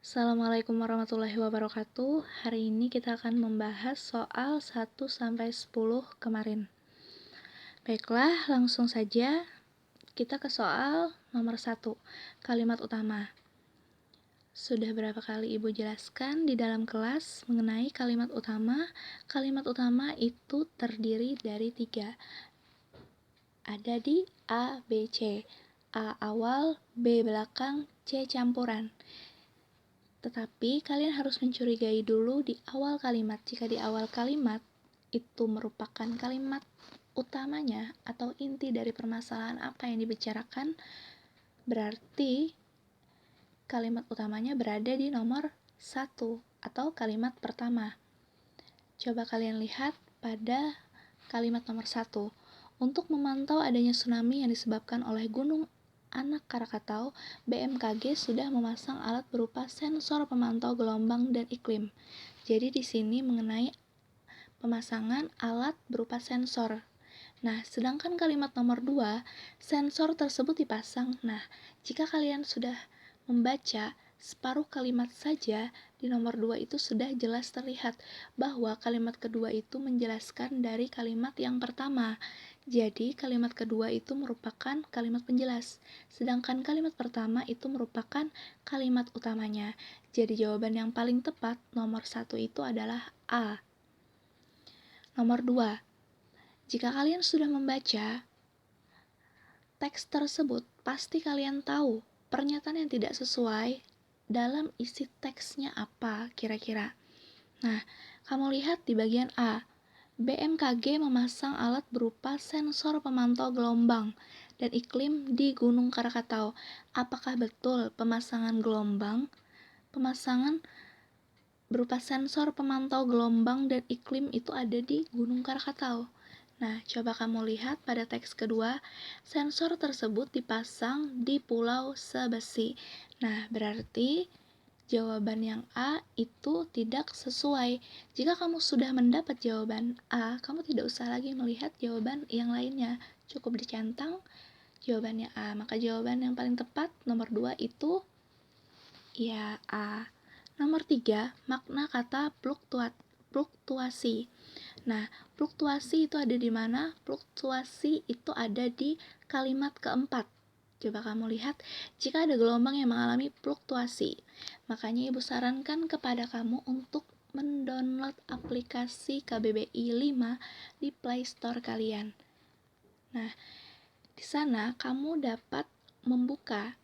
Assalamualaikum warahmatullahi wabarakatuh. Hari ini kita akan membahas soal 1-10 kemarin. Baiklah, langsung saja kita ke soal nomor 1, kalimat utama. Sudah berapa kali Ibu jelaskan di dalam kelas mengenai kalimat utama? Kalimat utama itu terdiri dari 3. Ada di A, B, C. A awal, B belakang, C campuran. Tetapi kalian harus mencurigai dulu di awal kalimat. Jika di awal kalimat itu merupakan kalimat utamanya atau inti dari permasalahan apa yang dibicarakan, berarti kalimat utamanya berada di nomor 1 atau kalimat pertama. Coba kalian lihat pada kalimat nomor 1. Untuk memantau adanya tsunami yang disebabkan oleh Gunung Anak Krakatau, BMKG sudah memasang alat berupa sensor pemantau gelombang dan iklim. Jadi di sini mengenai pemasangan alat berupa sensor. Nah, sedangkan kalimat nomor 2, sensor tersebut dipasang. Nah, jika kalian sudah membaca separuh kalimat saja, di nomor 2 itu sudah jelas terlihat bahwa kalimat kedua itu menjelaskan dari kalimat yang pertama. Jadi, kalimat kedua itu merupakan kalimat penjelas, sedangkan kalimat pertama itu merupakan kalimat utamanya. Jadi, jawaban yang paling tepat nomor 1 itu adalah A. Nomor 2. Jika kalian sudah membaca teks tersebut, pasti kalian tahu pernyataan yang tidak sesuai dalam isi teksnya apa kira-kira. Nah, kamu lihat di bagian A. BMKG memasang alat berupa sensor pemantau gelombang dan iklim di Gunung Krakatau. Apakah betul pemasangan berupa sensor pemantau gelombang dan iklim itu ada di Gunung Krakatau? Nah, coba kamu lihat pada teks kedua, sensor tersebut dipasang di Pulau Sebesi. Nah, berarti jawaban yang A itu tidak sesuai. Jika kamu sudah mendapat jawaban A, kamu tidak usah lagi melihat jawaban yang lainnya. Cukup dicentang jawabannya A. Maka jawaban yang paling tepat nomor 2 itu ya A. Nomor 3, makna kata fluktuasi. Nah, fluktuasi itu ada di mana? Fluktuasi itu ada di kalimat keempat. Coba kamu lihat, jika ada gelombang yang mengalami fluktuasi, makanya Ibu sarankan kepada kamu untuk mendownload aplikasi KBBI 5 di Play Store kalian. Nah, di sana kamu dapat membuka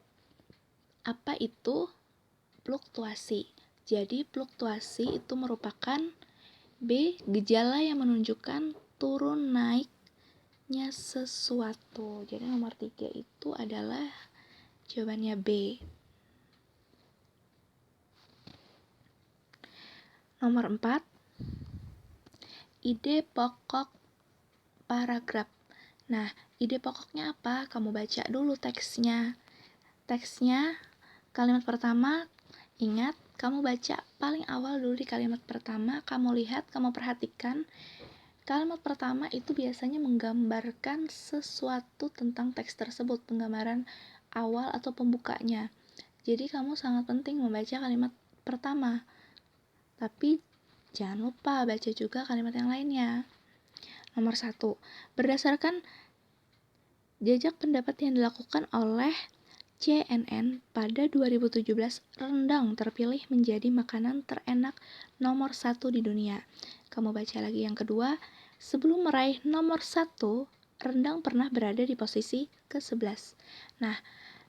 apa itu fluktuasi. Jadi, fluktuasi itu merupakan B. Gejala yang menunjukkan turun naiknya sesuatu. Jadi nomor 3 itu adalah jawabannya B. Nomor 4, ide pokok paragraf. Nah, ide pokoknya apa? Kamu baca dulu teksnya. Teksnya, kalimat pertama, ingat, kamu baca paling awal dulu di kalimat pertama, kamu lihat, kamu perhatikan. Kalimat pertama itu biasanya menggambarkan sesuatu tentang teks tersebut, penggambaran awal atau pembukanya. Jadi kamu sangat penting membaca kalimat pertama. Tapi jangan lupa baca juga kalimat yang lainnya. Nomor 1, berdasarkan jajak pendapat yang dilakukan oleh CNN pada 2017, rendang terpilih menjadi makanan terenak nomor 1 di dunia. Kamu baca lagi yang kedua, sebelum meraih nomor 1, rendang pernah berada di posisi ke-11. Nah,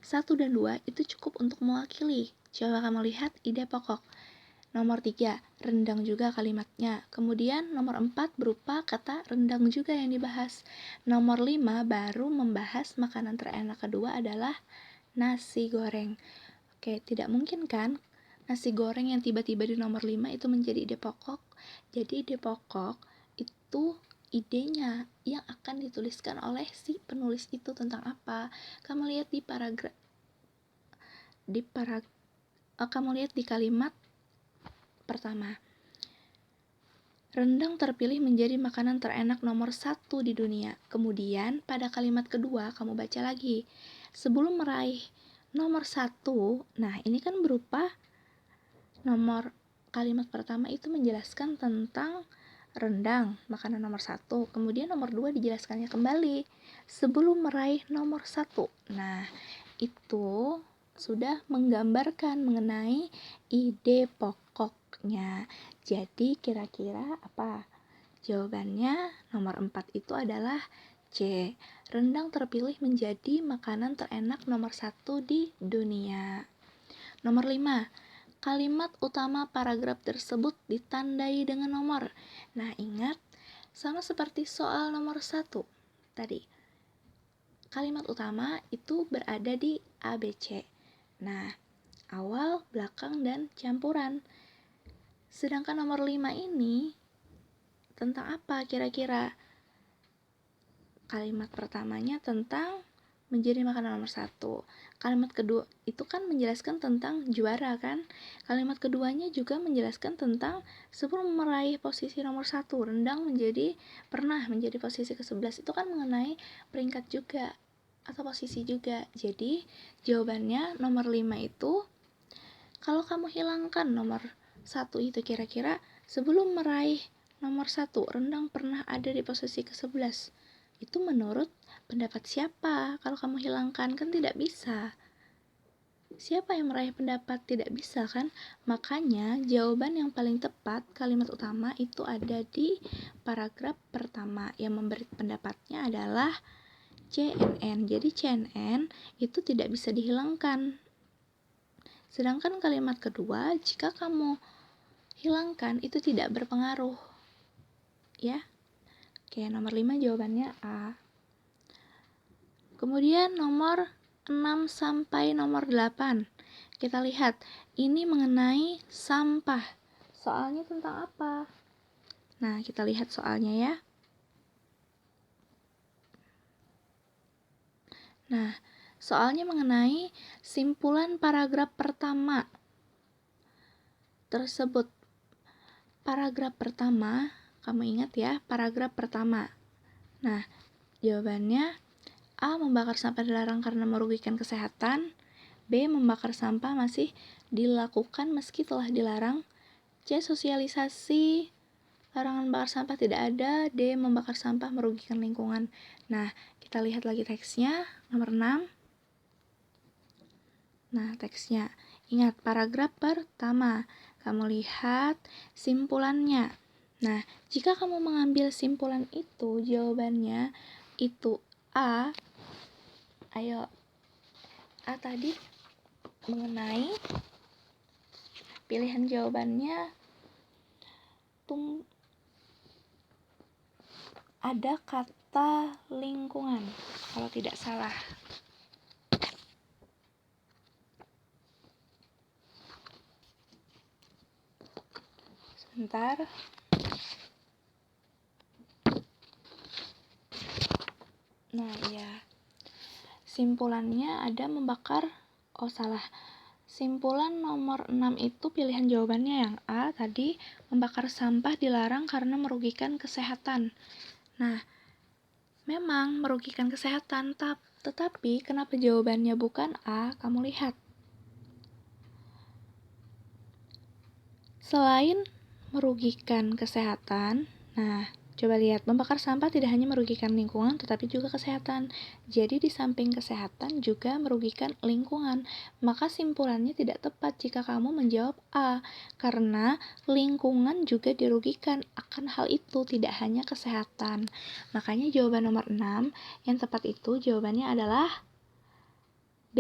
1 dan 2 itu cukup untuk mewakili. Coba kamu lihat ide pokok. Nomor 3, rendang juga kalimatnya. Kemudian nomor 4 berupa kata rendang juga yang dibahas. Nomor 5 baru membahas makanan terenak kedua adalah nasi goreng. Oke, tidak mungkin kan nasi goreng yang tiba-tiba di nomor 5 itu menjadi ide pokok. Jadi ide pokok itu idenya yang akan dituliskan oleh si penulis itu tentang apa. Kamu lihat di kamu lihat di kalimat pertama. Rendang terpilih menjadi makanan terenak nomor 1 di dunia. Kemudian pada kalimat kedua kamu baca lagi. Sebelum meraih nomor 1, nah ini kan berupa Kalimat pertama itu menjelaskan tentang rendang, makanan nomor 1. Kemudian nomor 2 dijelaskannya kembali sebelum meraih nomor 1. Nah, itu sudah menggambarkan mengenai ide pokoknya. Jadi kira-kira apa? Jawabannya nomor 4 itu adalah C. Rendang terpilih menjadi makanan terenak nomor 1 di dunia. Nomor 5. Kalimat utama paragraf tersebut ditandai dengan nomor. Nah, ingat, sama seperti soal nomor 1 tadi. Kalimat utama itu berada di A, B, C. Nah, awal, belakang, dan campuran. Sedangkan nomor 5 ini tentang apa kira-kira? Kalimat pertamanya tentang menjadi makanan nomor 1. Kalimat kedua itu kan menjelaskan tentang juara kan. Kalimat keduanya juga menjelaskan tentang sebelum meraih posisi nomor 1, rendang pernah menjadi posisi ke-11. Itu kan mengenai peringkat juga atau posisi juga. Jadi jawabannya nomor 5 itu, kalau kamu hilangkan nomor 1 itu kira-kira sebelum meraih nomor 1, rendang pernah ada di posisi ke-11. Itu menurut pendapat siapa? Kalau kamu hilangkan kan tidak bisa. Siapa yang meraih pendapat? Tidak bisa kan? Makanya jawaban yang paling tepat kalimat utama itu ada di paragraf pertama. Yang memberi pendapatnya adalah CNN. Jadi CNN itu tidak bisa dihilangkan. Sedangkan kalimat kedua, jika kamu hilangkan itu tidak berpengaruh. Ya. Oke, nomor 5 jawabannya A. Kemudian nomor 6 sampai nomor 8. Kita lihat, ini mengenai sampah. Soalnya tentang apa? Nah, kita lihat soalnya ya. Nah, soalnya mengenai simpulan paragraf pertama tersebut. Paragraf pertama, kamu ingat ya, paragraf pertama. Nah, jawabannya A. Membakar sampah dilarang karena merugikan kesehatan. B. Membakar sampah masih dilakukan meski telah dilarang. C. Sosialisasi larangan bakar sampah tidak ada. D. Membakar sampah merugikan lingkungan. Nah, kita lihat lagi teksnya, nomor 6. Nah, teksnya. Ingat, paragraf pertama. Kamu lihat simpulannya. Nah, jika kamu mengambil simpulan itu, jawabannya itu A. Ayo, A tadi mengenai pilihan jawabannya ada kata lingkungan, kalau tidak salah. Sebentar. Nah, iya. Simpulannya ada membakar. Oh, salah. Simpulan nomor 6 itu pilihan jawabannya yang A tadi, membakar sampah dilarang karena merugikan kesehatan. Nah, memang merugikan kesehatan, tetapi kenapa jawabannya bukan A? Kamu lihat. Selain merugikan kesehatan, nah, coba lihat, membakar sampah tidak hanya merugikan lingkungan, tetapi juga kesehatan. Jadi di samping kesehatan juga merugikan lingkungan. Maka simpulannya tidak tepat jika kamu menjawab A, karena lingkungan juga dirugikan akan hal itu, tidak hanya kesehatan. Makanya jawaban nomor 6 yang tepat itu jawabannya adalah B.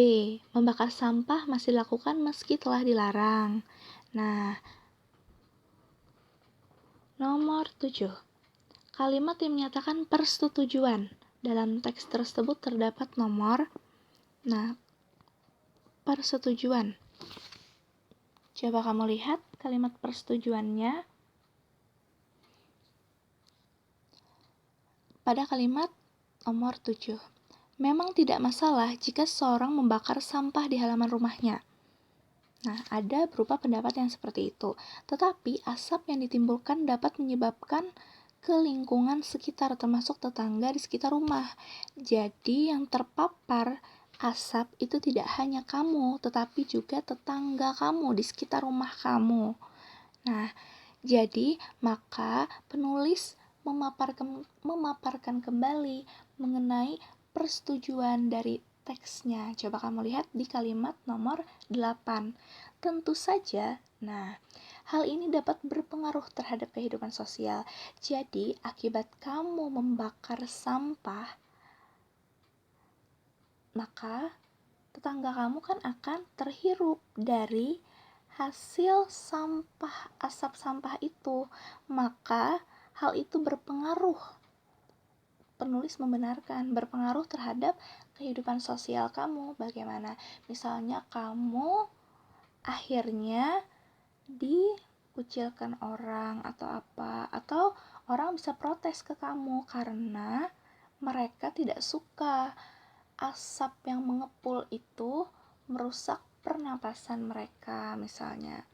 Membakar sampah masih dilakukan meski telah dilarang. Nah, nomor 7. Kalimat yang menyatakan persetujuan. Dalam teks tersebut terdapat nomor. Nah, persetujuan. Coba kamu lihat kalimat persetujuannya. Pada kalimat nomor 7. Memang tidak masalah jika seseorang membakar sampah di halaman rumahnya. Nah, ada berupa pendapat yang seperti itu. Tetapi asap yang ditimbulkan dapat menyebabkan ke lingkungan sekitar, termasuk tetangga di sekitar rumah. Jadi yang terpapar asap itu tidak hanya kamu, tetapi juga tetangga kamu di sekitar rumah kamu. Nah, jadi maka penulis memaparkan kembali mengenai persetujuan dari teksnya. Coba kamu lihat di kalimat nomor 8. Tentu saja, hal ini dapat berpengaruh terhadap kehidupan sosial. Jadi, akibat kamu membakar sampah, maka tetangga kamu kan akan terhirup dari hasil sampah, asap sampah itu. Maka hal itu berpengaruh, penulis membenarkan, berpengaruh terhadap kehidupan sosial kamu. Bagaimana? Misalnya kamu akhirnya dikucilkan orang atau apa, atau orang bisa protes ke kamu karena mereka tidak suka asap yang mengepul itu merusak pernapasan mereka misalnya.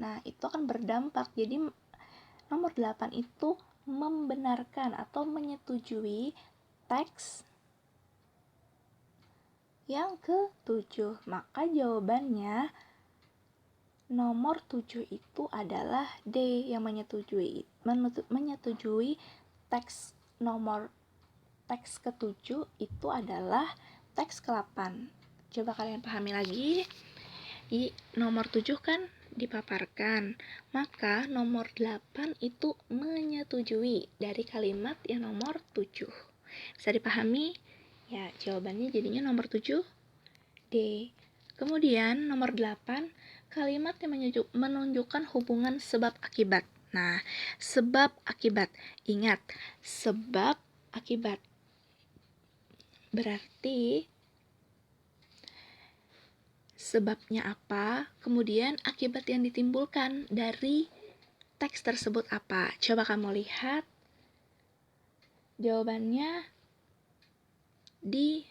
Nah, itu akan berdampak. Jadi nomor 8 itu membenarkan atau menyetujui teks yang ke-7. Maka jawabannya nomor 7 itu adalah D, yang menyetujui teks ke-7 itu adalah teks ke-8. Coba kalian pahami lagi. Di nomor 7 kan dipaparkan, maka nomor 8 itu menyetujui dari kalimat yang nomor 7. Bisa dipahami? Ya, jawabannya jadinya nomor 7 D. Kemudian nomor 8, kalimat yang menunjukkan hubungan sebab akibat. Nah, sebab akibat. Ingat, sebab akibat. Berarti sebabnya apa, kemudian akibat yang ditimbulkan dari teks tersebut apa. Coba kamu lihat jawabannya di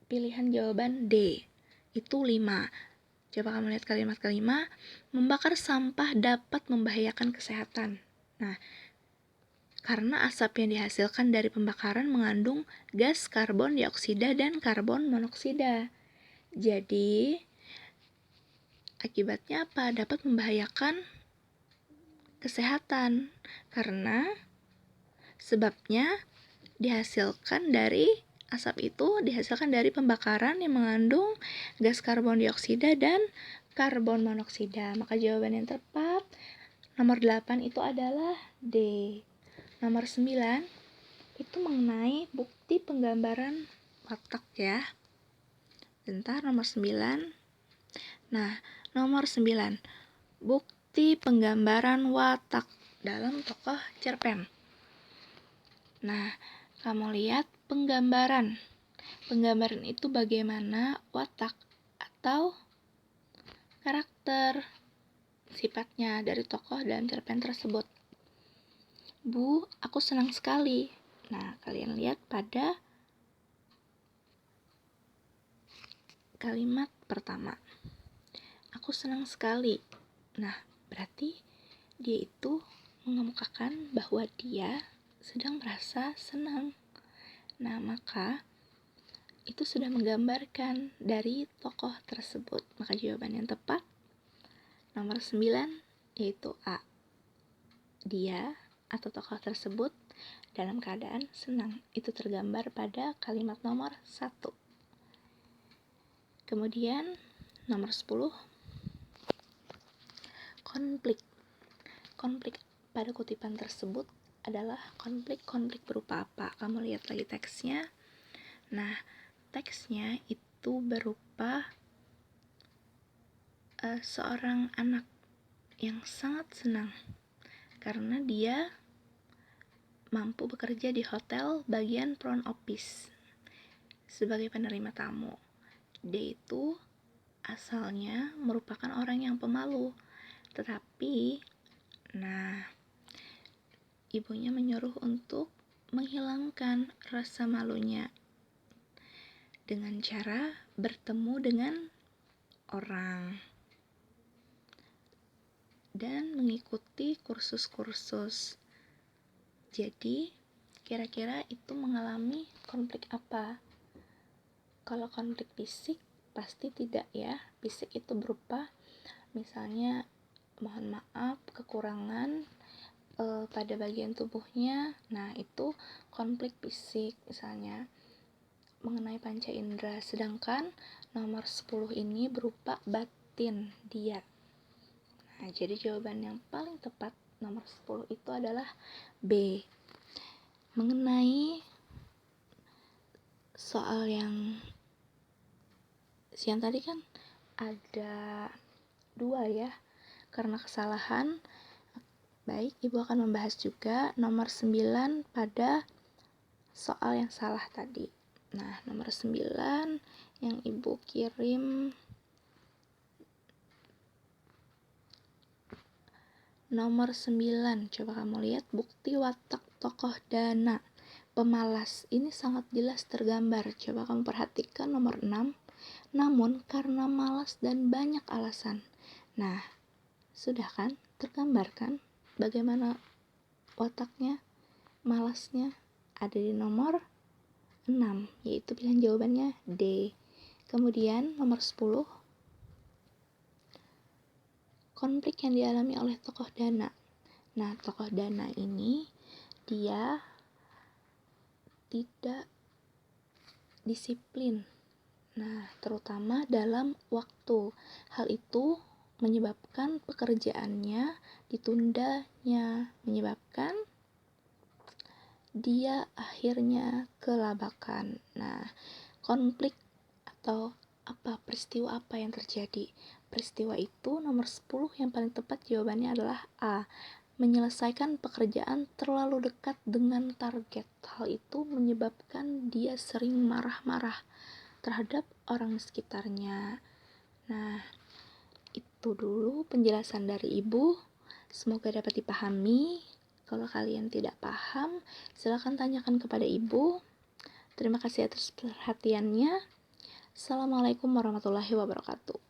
pilihan jawaban D, itu 5. Coba kamu lihat kalimat kelima, membakar sampah dapat membahayakan kesehatan. Nah, karena asap yang dihasilkan dari pembakaran mengandung gas karbon dioksida dan karbon monoksida. Jadi, akibatnya apa? Dapat membahayakan kesehatan karena sebabnya asap itu dihasilkan dari pembakaran yang mengandung gas karbon dioksida dan karbon monoksida. Maka jawaban yang tepat nomor 8 itu adalah D. Nomor 9 itu mengenai bukti penggambaran watak ya. Bentar, nomor 9. Nah, nomor 9. Bukti penggambaran watak dalam tokoh cerpen. Nah, kamu lihat penggambaran. Penggambaran itu bagaimana watak atau karakter sifatnya dari tokoh dalam cerpen tersebut. Bu, aku senang sekali. Nah, kalian lihat pada kalimat pertama. Aku senang sekali. Nah, berarti dia itu mengemukakan bahwa dia sedang merasa senang. Nah, maka itu sudah menggambarkan dari tokoh tersebut. Maka jawaban yang tepat nomor 9 yaitu A. Dia atau tokoh tersebut dalam keadaan senang. Itu tergambar pada kalimat nomor 1. Kemudian nomor 10, konflik. Konflik pada kutipan tersebut adalah konflik berupa apa? Kamu lihat lagi teksnya. Nah, teksnya itu berupa seorang anak yang sangat senang karena dia mampu bekerja di hotel bagian front office sebagai penerima tamu. Dia itu asalnya merupakan orang yang pemalu, tetapi ibunya menyuruh untuk menghilangkan rasa malunya dengan cara bertemu dengan orang dan mengikuti kursus-kursus. Jadi, kira-kira itu mengalami konflik apa? Kalau konflik fisik pasti tidak ya. Fisik itu berupa misalnya mohon maaf kekurangan pada bagian tubuhnya. Nah, itu konflik fisik misalnya mengenai panca indera. Sedangkan nomor 10 ini berupa batin dia. Nah, jadi jawaban yang paling tepat nomor 10 itu adalah B. Mengenai soal yang siang tadi kan ada 2 ya, karena kesalahan. Baik, Ibu akan membahas juga nomor 9 pada soal yang salah tadi. Nah, nomor 9 yang Ibu kirim nomor 9, coba kamu lihat bukti watak tokoh dana pemalas. Ini sangat jelas tergambar. Coba kamu perhatikan nomor 6. Namun karena malas dan banyak alasan. Nah, sudah kan tergambarkan bagaimana wataknya, malasnya ada di nomor 6, yaitu pilihan jawabannya D. Kemudian nomor 10, konflik yang dialami oleh tokoh dana. Nah, tokoh dana ini dia tidak disiplin. Nah, terutama dalam waktu. Hal itu menyebabkan pekerjaannya ditundanya, menyebabkan dia akhirnya kelabakan. Nah, konflik atau peristiwa apa yang terjadi? Peristiwa itu nomor 10 yang paling tepat jawabannya adalah A. Menyelesaikan pekerjaan terlalu dekat dengan target. Hal itu menyebabkan dia sering marah-marah terhadap orang sekitarnya. Nah, itu dulu penjelasan dari Ibu. Semoga dapat dipahami. Kalau kalian tidak paham, silakan tanyakan kepada Ibu. Terima kasih atas perhatiannya. Assalamualaikum warahmatullahi wabarakatuh.